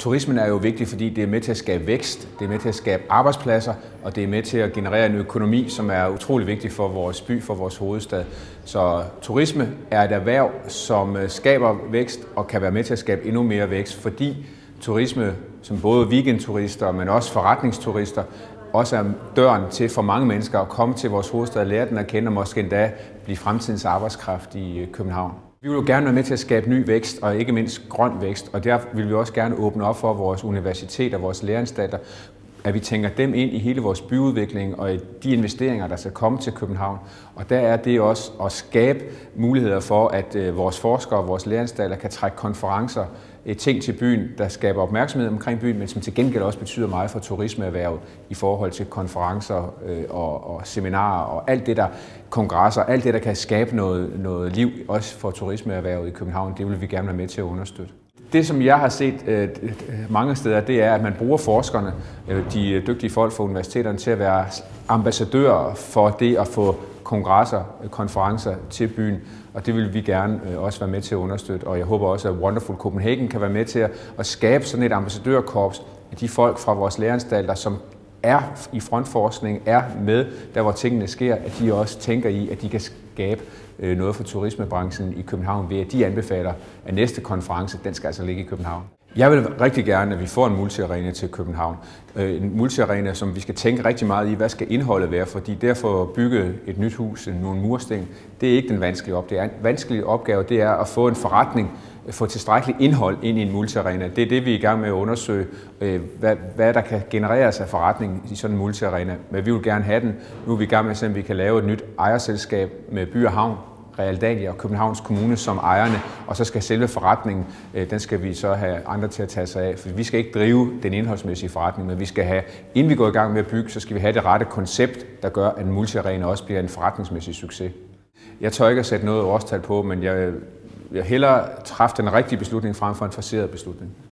turismen er jo vigtig, fordi det er med til at skabe vækst, det er med til at skabe arbejdspladser, og det er med til at generere en økonomi, som er utrolig vigtig for vores by, for vores hovedstad. Så turisme er et erhverv, som skaber vækst og kan være med til at skabe endnu mere vækst, fordi turisme, som både weekendturister, men også forretningsturister, også er døren til for mange mennesker at komme til vores hovedstad, lære den at kende og måske endda blive fremtidens arbejdskraft i København. Vi vil jo gerne være med til at skabe ny vækst og ikke mindst grøn vækst, og derfor vil vi også gerne åbne op for vores universiteter og vores læreanstalter, at vi tænker dem ind i hele vores byudvikling og i de investeringer, der skal komme til København. Og der er det også at skabe muligheder for, at vores forskere og vores læreanstalter kan trække konferencer, ting til byen, der skaber opmærksomhed omkring byen, men som til gengæld også betyder meget for turismeerhvervet i forhold til konferencer og seminarer og alt det der, kongresser, alt det der kan skabe noget liv også for turismeerhvervet i København, det vil vi gerne være med til at understøtte. Det, som jeg har set mange steder, det er, at man bruger forskerne, de dygtige folk fra universiteterne, til at være ambassadører for det at få kongresser, konferencer til byen, og det vil vi gerne også være med til at understøtte, og jeg håber også, at Wonderful Copenhagen kan være med til at skabe sådan et ambassadørkorps af de folk fra vores læreanstalter, som er i frontforskning, er med, der hvor tingene sker, at de også tænker i, at de kan skabe noget for turismebranchen i København ved, at de anbefaler, at næste konference, den skal altså ligge i København. Jeg vil rigtig gerne, at vi får en multiarena til København. En multiarena, som vi skal tænke rigtig meget i, hvad skal indholdet være, fordi derfor at bygge et nyt hus, nogle mursten, det er ikke den vanskelige opgave. Den vanskelige opgave, det er at få en forretning, få tilstrækkeligt indhold ind i en multiarena. Det er det, vi er i gang med at undersøge, hvad der kan genereres af forretning i sådan en multiarena. Men vi vil gerne have den. Nu er vi i gang med at se, om vi kan lave et nyt ejerselskab med By og Havn, Realdania og Københavns Kommune som ejerne, og så skal selve forretningen, den skal vi så have andre til at tage sig af. For vi skal ikke drive den indholdsmæssige forretning, men vi skal have, inden vi går i gang med at bygge, så skal vi have det rette koncept, der gør, at en multiarena også bliver en forretningsmæssig succes. Jeg tør ikke at sætte noget årstal på, men jeg hellere træffe den rigtige beslutning frem for en forceret beslutning.